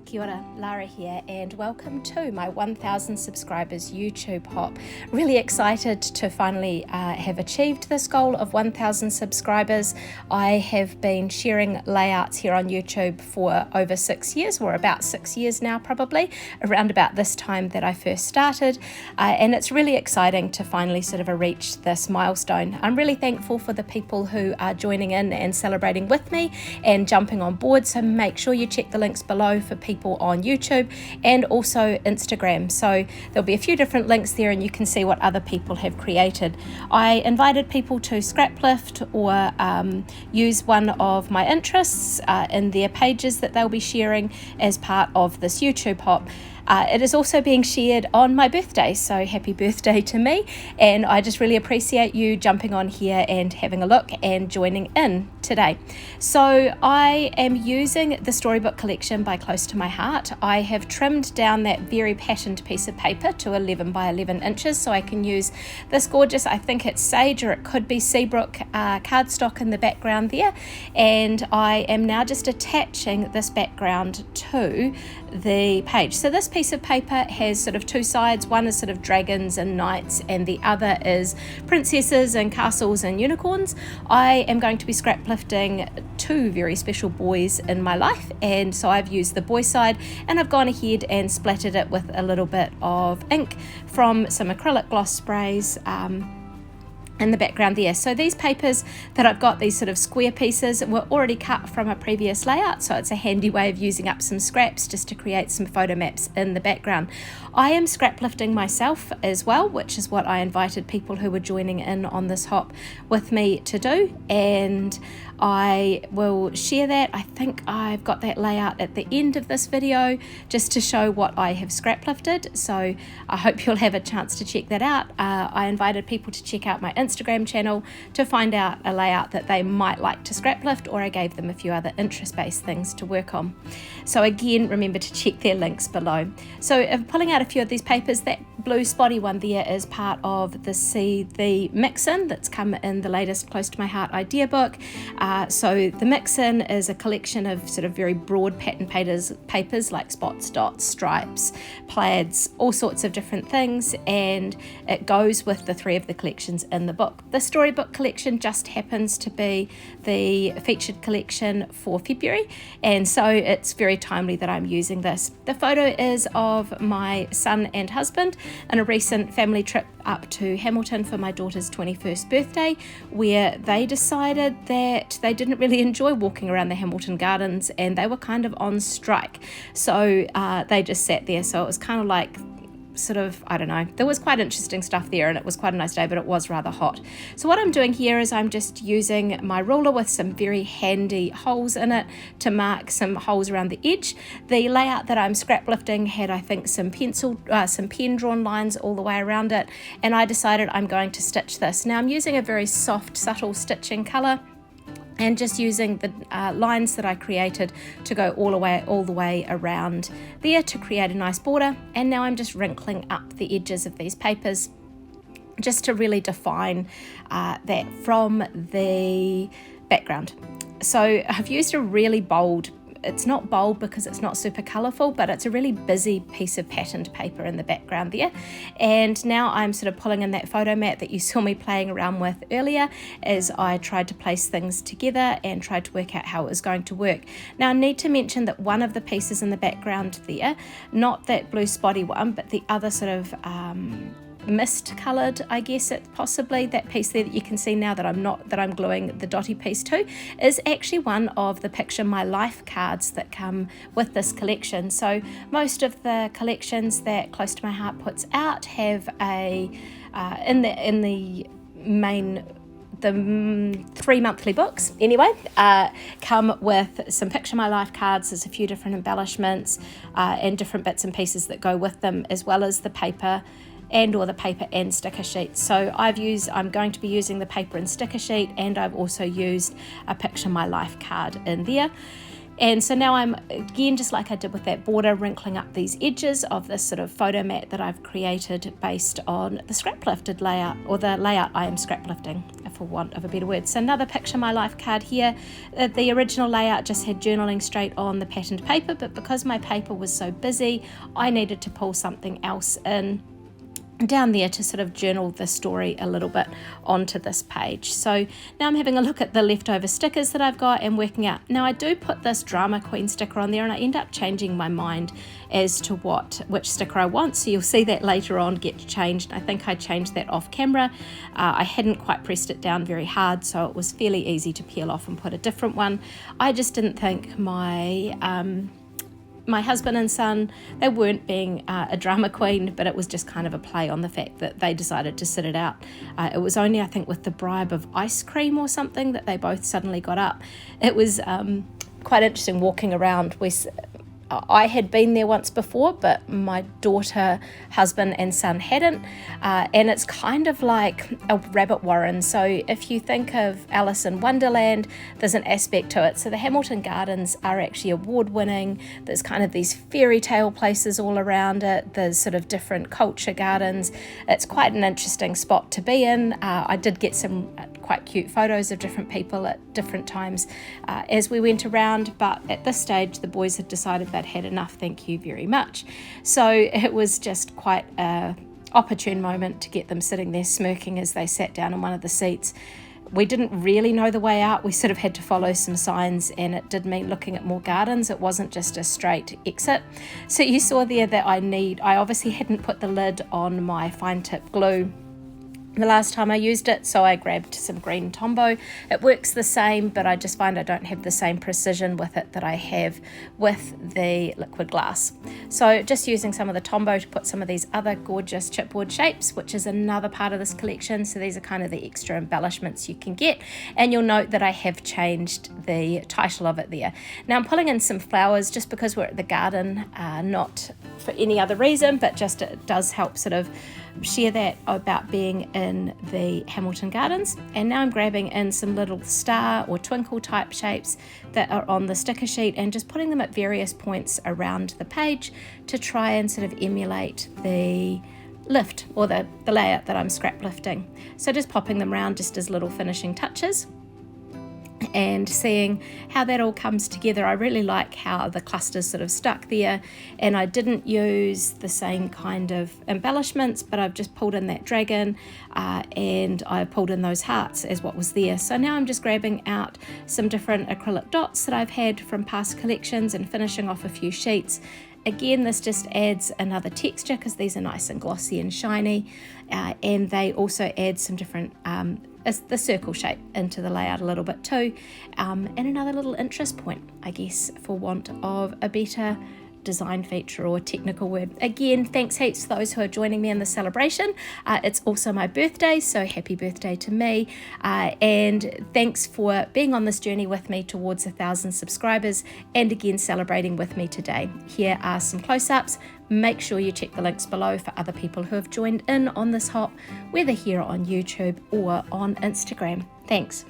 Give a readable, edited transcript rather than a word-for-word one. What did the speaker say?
Kia ora, Lara here, and welcome to my 1000 subscribers YouTube hop. Really excited to finally have achieved this goal of 1000 subscribers. I have been sharing layouts here on YouTube for over 6 years, or about 6 years now probably, around about this time that I first started, and it's really exciting to finally sort of reach this milestone. I'm really thankful for the people who are joining in and celebrating with me and jumping on board, so make sure you check the links below for people on YouTube and also Instagram. So there'll be a few different links there and you can see what other people have created. I invited people to scrap lift or use one of my interests in their pages that they'll be sharing as part of this YouTube hop. It is also being shared on my birthday, so happy birthday to me, and I just really appreciate you jumping on here and having a look and joining in today. So I am using the storybook collection by Close to My Heart. I have trimmed down that very patterned piece of paper to 11 by 11 inches so I can use this gorgeous, I think it's sage or it could be Seabrook cardstock in the background there, and I am now just attaching this background to the page. So this piece of paper has sort of two sides. One is sort of dragons and knights and the other is princesses and castles and unicorns. I am going to be scrap lifting two very special boys in my life, and so I've used the boy side and I've gone ahead and splattered it with a little bit of ink from some acrylic gloss sprays in the background there. So these papers that I've got, these sort of square pieces, were already cut from a previous layout, so it's a handy way of using up some scraps just to create some photo maps in the background. I am scrap lifting myself as well, which is what I invited people who were joining in on this hop with me to do, and I will share that. I think I've got that layout at the end of this video just to show what I have scrap lifted, so I hope you'll have a chance to check that out. I invited people to check out my Instagram channel to find out a layout that they might like to scrap lift, or I gave them a few other interest-based things to work on. So again, remember to check their links below. So pulling out a few of these papers, that blue spotty one there is part of the mix-in that's come in the latest Close to My Heart idea book. So the mix-in is a collection of sort of very broad pattern papers like spots, dots, stripes, plaids, all sorts of different things, and it goes with the three of the collections in the book. The storybook collection just happens to be the featured collection for February, and so it's very timely that I'm using this. The photo is of my son and husband on a recent family trip up to Hamilton for my daughter's 21st birthday, where they decided that they didn't really enjoy walking around the Hamilton Gardens and they were kind of on strike. So they just sat there. So it was kind of like sort of, I don't know, there was quite interesting stuff there and it was quite a nice day, but it was rather hot. So what I'm doing here is I'm just using my ruler with some very handy holes in it to mark some holes around the edge. The layout that I'm scrap lifting had, I think, some pen drawn lines all the way around it, and I decided I'm going to stitch this. Now I'm using a very soft, subtle stitching color, and just using the lines that I created to go all the way around there to create a nice border. And now I'm just wrinkling up the edges of these papers just to really define that from the background. So I've used a really bold, it's not bold because it's not super colourful, but it's a really busy piece of patterned paper in the background there. And now I'm sort of pulling in that photo mat that you saw me playing around with earlier as I tried to place things together and tried to work out how it was going to work. Now I need to mention that one of the pieces in the background there, not that blue spotty one, but the other sort of mist coloured, I guess it possibly, that piece there that you can see now that I'm gluing the dotty piece to, is actually one of the Picture My Life cards that come with this collection. So most of the collections that Close to My Heart puts out have a in the main, the 3 monthly books anyway, come with some Picture My Life cards. There's a few different embellishments and different bits and pieces that go with them, as well as the paper and sticker sheets. So I'm going to be using the paper and sticker sheet, and I've also used a Picture My Life card in there. And so now I'm, again, just like I did with that border, wrinkling up these edges of this sort of photo mat that I've created based on the scrap lifted layout, or the layout I am scrap lifting for want of a better word. So another picture my life card here. The original layout just had journaling straight on the patterned paper, but because my paper was so busy, I needed to pull something else in down there to sort of journal the story a little bit onto this page. So now I'm having a look at the leftover stickers that I've got and working out. Now I do put this Drama Queen sticker on there, and I end up changing my mind as to which sticker I want. So you'll see that later on get changed. I think I changed that off camera. I hadn't quite pressed it down very hard, so it was fairly easy to peel off and put a different one. I just didn't think my husband and son, they weren't being a drama queen, but it was just kind of a play on the fact that they decided to sit it out. It was only, I think, with the bribe of ice cream or something that they both suddenly got up. It was quite interesting walking around. I had been there once before, but my daughter, husband and son hadn't, and it's kind of like a rabbit warren. So if you think of Alice in Wonderland, there's an aspect to it. So the Hamilton Gardens are actually award-winning. There's kind of these fairy tale places all around it. There's sort of different culture gardens. It's quite an interesting spot to be in. I did get some quite cute photos of different people at different times as we went around, but at this stage the boys had decided they'd had enough, thank you very much. So it was just quite a opportune moment to get them sitting there smirking as they sat down on one of the seats. We didn't really know the way out. We sort of had to follow some signs, and it did mean looking at more gardens. It wasn't just a straight exit. So you saw there that I obviously hadn't put the lid on my fine tip glue the last time I used it, so I grabbed some green Tombow. It works the same, but I just find I don't have the same precision with it that I have with the liquid glass. So just using some of the Tombow to put some of these other gorgeous chipboard shapes, which is another part of this collection. So these are kind of the extra embellishments you can get, and you'll note that I have changed the title of it there. Now I'm pulling in some flowers just because we're at the garden, not for any other reason, but just it does help sort of share that about being in the Hamilton Gardens. And now I'm grabbing in some little star or twinkle type shapes that are on the sticker sheet and just putting them at various points around the page to try and sort of emulate the lift or the layout that I'm scrap lifting. So just popping them around just as little finishing touches and seeing how that all comes together. I really like how the clusters sort of stuck there, and I didn't use the same kind of embellishments, but I've just pulled in that dragon and I pulled in those hearts as what was there. So now I'm just grabbing out some different acrylic dots that I've had from past collections and finishing off a few sheets. Again, this just adds another texture because these are nice and glossy and shiny, and they also add some different the circle shape into the layout a little bit too, and another little interest point, I guess, for want of a better design feature or technical word. Again, thanks heaps to those who are joining me in the celebration. It's also my birthday, so happy birthday to me, and thanks for being on this journey with me towards 1,000 subscribers, and again celebrating with me today. Here are some close-ups. Make sure you check the links below for other people who have joined in on this hop, whether here on YouTube or on Instagram. Thanks.